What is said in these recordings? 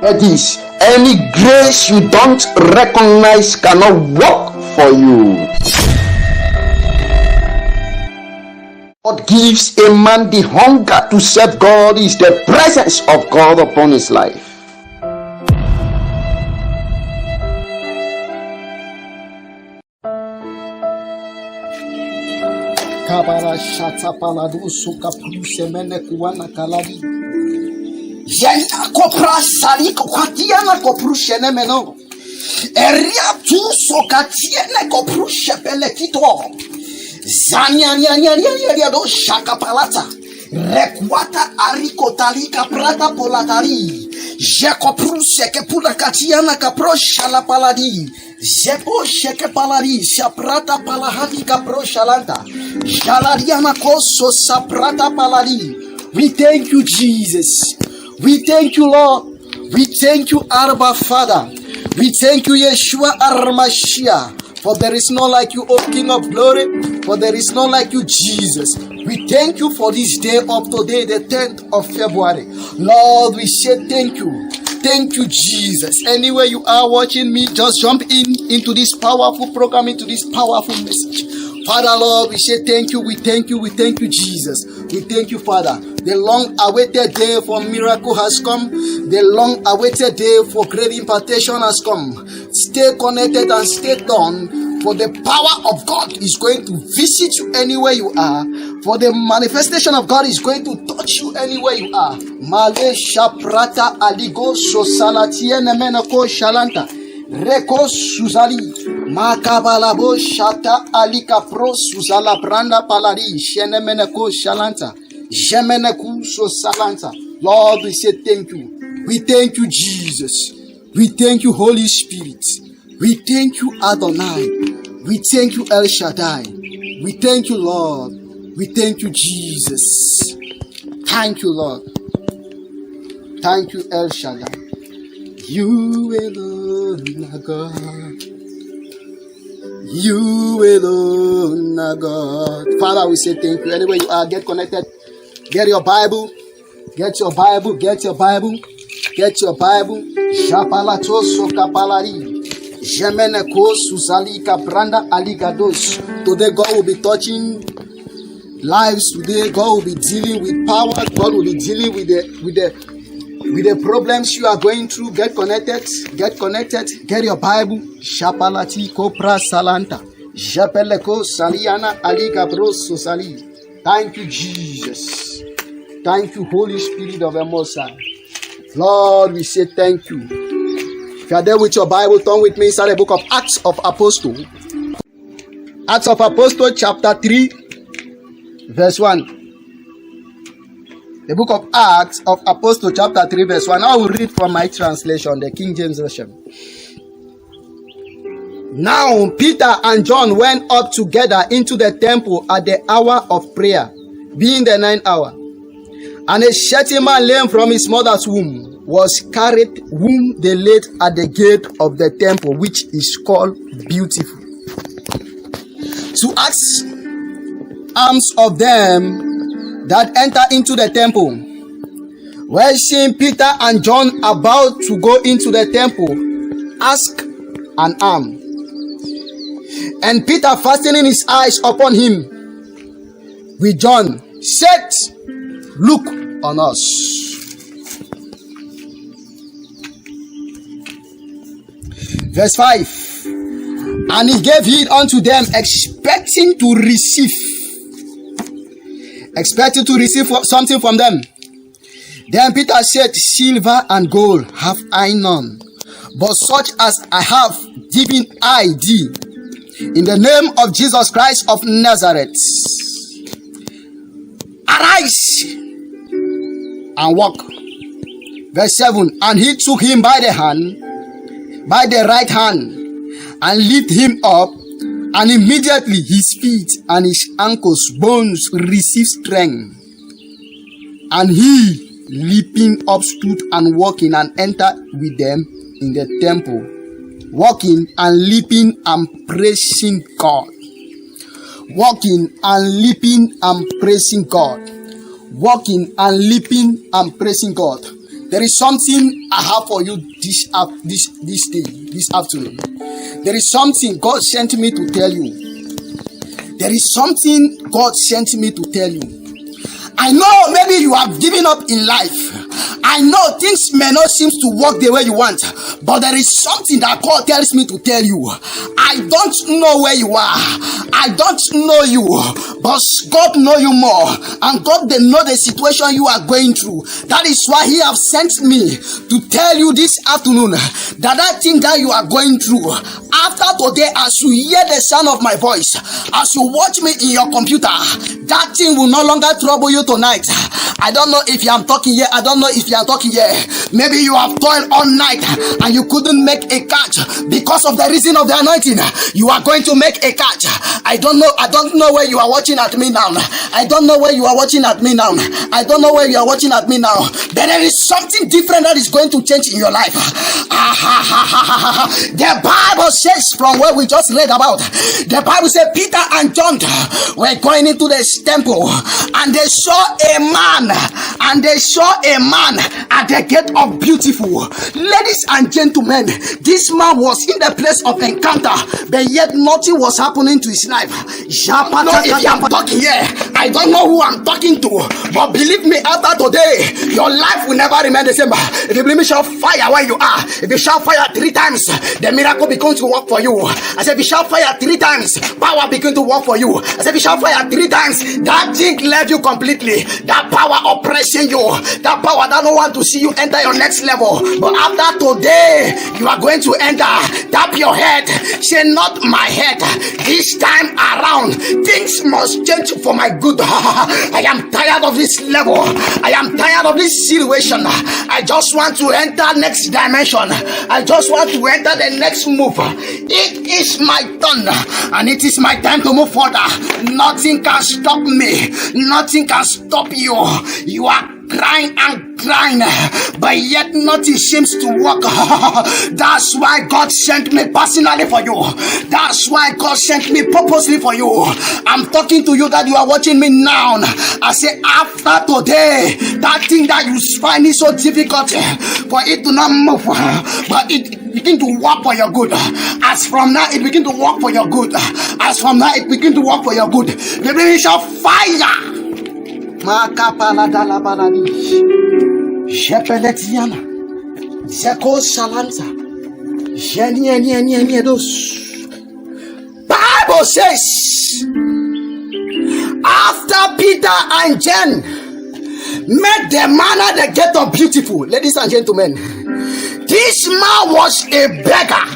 Hear this. Any grace you don't recognize cannot work for you. What gives a man the hunger to serve God is the presence of God upon his life. Kabala shata paladu suka puse mene kuwana kaladi. Yena kopra sali kokwatia na koprushe ne meno. Eria tu sokatie ne koprushe pele kito. Zanya do shaka palata. Rekwata arikotalika prata polatari. Jekopruse ke pula katia na kaprosha la paladi. Zepo sheke palari saprata palahati kaproshalanta. Jalariana koso saprata palari. We thank you, Jesus. We thank you, Lord. We thank you, Abba Father. We thank you, Yeshua Armashia. For there is none like you, O King of Glory. For there is none like you, Jesus. We thank you for this day of today, the 10th of February. Lord, we say thank you. Thank you, Jesus. Anywhere you are watching me, just jump into this powerful program, into this powerful message. Father, Lord, we say thank you. We thank you. We thank you, Jesus. We thank you, Father. The long-awaited day for miracle has come. The long-awaited day for great impartation has come. Stay connected and stay done. For the power of God is going to visit you anywhere you are. For the manifestation of God is going to touch you anywhere you are. Male shaprata aligo sosalatiene menako shalanta. Reko suzali. Makabalabo shata alika pro suzala branda palari. Shene menako shalanta. Jemeneku sosalanta. Lord, we say thank you. We thank you, Jesus. We thank you, Holy Spirit. We thank you, Adonai. We thank you, El Shaddai. We thank you, Lord. We thank you, Jesus. Thank you, Lord. Thank you, El Shaddai. You alone are God. You alone are God. Father, we say thank you. Anywhere you are, get connected. Get your Bible. Get your Bible. Get your Bible. Get your Bible. Shapalato sokapalari. Jemeneko Susalika Branda Aligados. Today God will be touching lives. Today God will be dealing with power. God will be dealing with the problems you are going through. Get connected. Get connected. Get your Bible. Shapalati Kopra Salanta. Japeleko Saliana Aligabros Susali. Thank you, Jesus. Thank you, Holy Spirit of the Most High. Lord, we say thank you. If you are there with your Bible, turn with me inside the book of Acts of Apostles. Acts of Apostles chapter 3, verse 1. The book of Acts of Apostles chapter 3, verse 1. I will read from my translation, the King James Version. Now Peter and John went up together into the temple at the hour of prayer, being the 9th hour. And a certain man lame from his mother's womb was carried, whom they laid at the gate of the temple, which is called Beautiful, to ask alms of them that enter into the temple. When seeing Peter and John about to go into the temple, ask an alms. And Peter, fastening his eyes upon him with John, said, Look on us. Verse 5. And he gave heed unto them, expecting to receive something from them. Then Peter said, Silver and gold have I none, but such as I have given I thee. In the name of Jesus Christ of Nazareth, arise and walk. Verse 7. And he took him by the right hand, and lifted him up, and immediately his feet and his ankles bones received strength. And he, leaping up, stood and walking, and entered with them in the temple, walking and leaping and praising God. Walking and leaping and praising God. Walking and leaping and praising God. There is something I have for you this afternoon. There is something God sent me to tell you. There is something God sent me to tell you. I know maybe you have given up in life. I know things may not seem to work the way you want, but there is something that God tells me to tell you. I don't know where you are. I don't know you, but God knows you more, and God they know the situation you are going through. That is why He have sent me to tell you this afternoon that thing that you are going through, after today, as you hear the sound of my voice, as you watch me in your computer, that thing will no longer trouble you tonight. I don't know if I'm talking here. I don't know if you are talking here. Maybe you have toiled all night and you couldn't make a catch because of the reason of the anointing. You are going to make a catch. I don't know where you are watching at me now. I don't know where you are watching at me now. I don't know where you are watching at me now. But there is something different that is going to change in your life. The Bible says, from where we just read about, the Bible says Peter and John were going into the temple, and they saw a man at the gate of Beautiful. Ladies and gentlemen, this man was in the place of encounter, but yet nothing was happening to his life. I don't know if I'm talking here. I don't know who I'm talking to, but believe me, after today, your life will never remain the same. If you believe me, shout fire where you are. If you shout fire 3 times, the miracle begins to work for you. I said, if you shout fire 3 times, power begins to work for you. I said, if you shout fire 3 times, that thing left you completely. That power oppressing you, that power that don't want to see you enter your next level. But after today, you are going to enter. Tap your head. Say, not my head. This time around, things must change for my good. I am tired of this level. I am tired of this situation. I just want to enter next dimension. I just want to enter the next move. It is my turn, and it is my time to move further. Nothing can stop me. Nothing can stop you. You are crying and crying, but yet nothing seems to work. That's why God sent me personally for you. That's why God sent me purposely for you. I'm talking to you that you are watching me now. I say, after today, that thing that you find is so difficult for it to not move, but it begin to work for your good. As from now, it begin to work for your good. As from now, it begin to work for your good. Maybe shall fire. Makapala balani, Jepeletiana, Zeko Salanta, Jenianiedos. Bible says, after Peter and John met the man at the gate of Beautiful, ladies and gentlemen, this man was a beggar.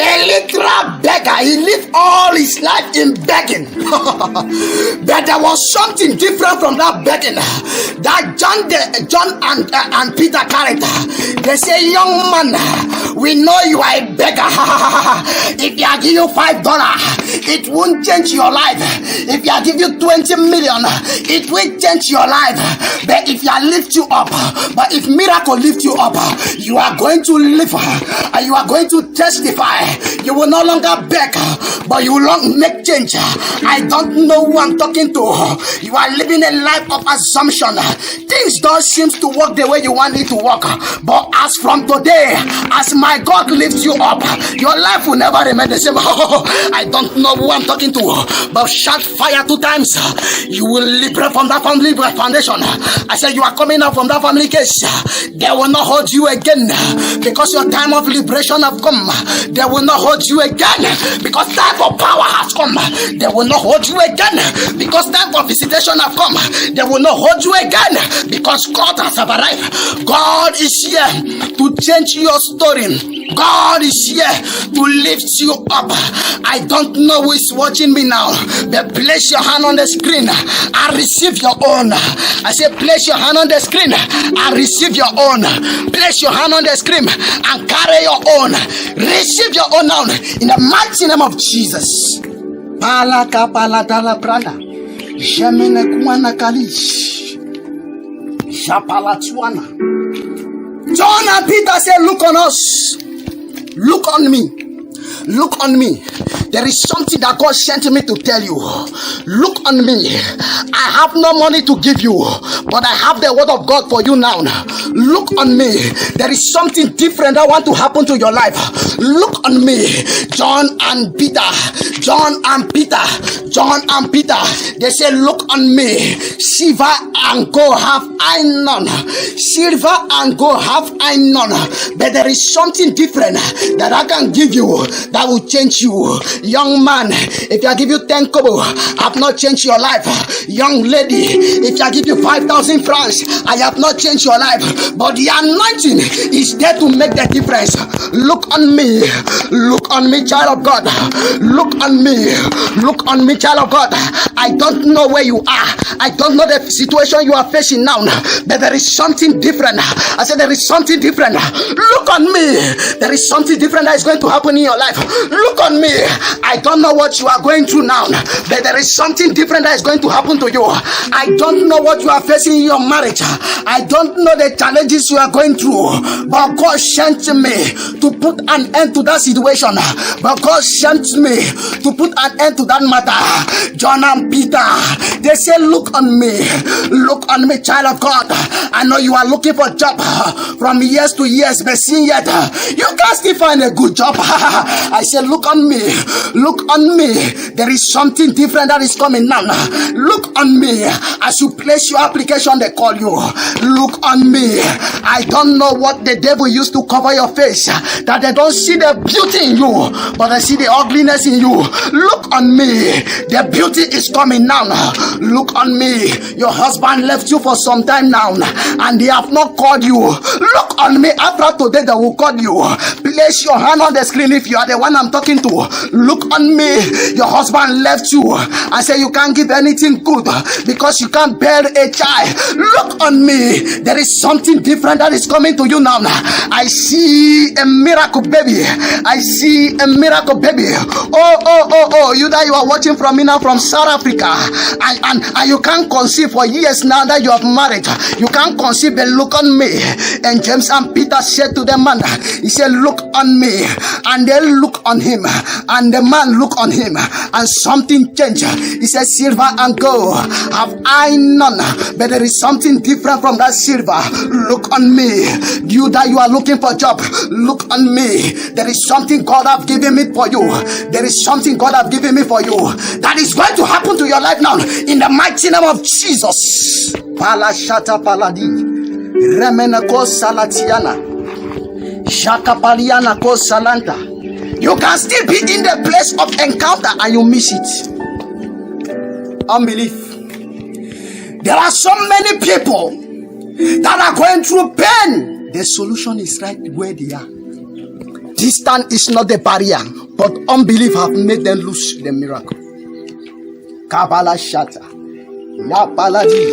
A literal beggar. He lived all his life in begging. But there was something different from that begging that John and Peter carried. They say, young man, we know you are a beggar. If I give you $5, it won't change your life. If I give you 20 million, it will change your life. But if I lift you up, but if miracle lift you up, you are going to live and you are going to testify. You will no longer beg, but you will make change. I don't know who I'm talking to. You are living a life of assumption. Things don't seem to work the way you want it to work. But as from today, as my God lifts you up, your life will never remain the same. I don't know who I'm talking to, but shout fire 2 times. You will liberate from that family foundation. I said you are coming out from that family case. They will not hold you again because your time of liberation have come. They will not hold you again because time for power has come. They will not hold you again because time for visitation have come. They will not hold you again because God has arrived. God is here to change your story. God is here to lift you up. I don't know who is watching me now, but place your hand on the screen and receive your own. I say place your hand on the screen and receive your own. Place your hand on the screen and carry your own. Receive your own now in the mighty name of Jesus. John and Peter said, look on us. Look on me. Look on me. There is something that God sent me to tell you. Look on me. I have no money to give you, but I have the word of God for you now. Look on me. There is something different that want to happen to your life. Look on me. John and Peter. They say, look on me. Silver and gold have I none. But there is something different that I can give you that will change you. Young man, if I give you 10 kobo, I have not changed your life. Young lady, if I give you 5,000 francs, I have not changed your life. But the anointing is there to make the difference. Look on me, child of God. Look on me, child of God. I don't know where you are. I don't know the situation you are facing now, but there is something different. I said there is something different. Look on me. There is something different that is going to happen in your life. Look on me. I don't know what you are going through now, but there is something different that is going to happen to you. I don't know what you are facing in your marriage. I don't know the challenges you are going through, but God sent me to put an end to that situation. But God sent me to put an end to that matter. John and Peter, they say, look on me, child of God. I know you are looking for a job from years to years, but seeing yet you can't still find a good job. I say, look on me. There is something different that is coming now. Look on me. As you place your application, they call you. Look on me. I don't know what the devil used to cover your face, that they don't see the beauty in you, but they see the ugliness in you. Look on me. The beauty is coming now. Look on me. Your husband left you for some time now, and they have not called you. Look on me. After today, they will call you. Place your hand on the screen if you are the one I'm talking to. Look on me. Your husband left you and say you can't give anything good because you can't bear a child. Look on me. There is something different that is coming to you now. I see a miracle baby. Oh, you that you are watching from me now from South Africa, and you can't conceive for years now that you have married. You can't conceive, but look on me. And James and Peter said to the man, he said, look on me. And they look on him, and the man look on him, and something changed. He said, silver and gold have I none, but there is something different from that silver. Look on me. You that you are looking for a job, look on me. There is something God have given me for you. There is something God have given me for you that is going to happen to your life now in the mighty name of Jesus. Palashata paladi, remena ko salatiana, shaka paliana ko salanta. You can still be in the place of encounter and you miss it. Unbelief. There are so many people that are going through pain. The solution is right where they are. Distance is not the barrier, but unbelief have made them lose the miracle. Kabbalah Shata. Ya Paladi.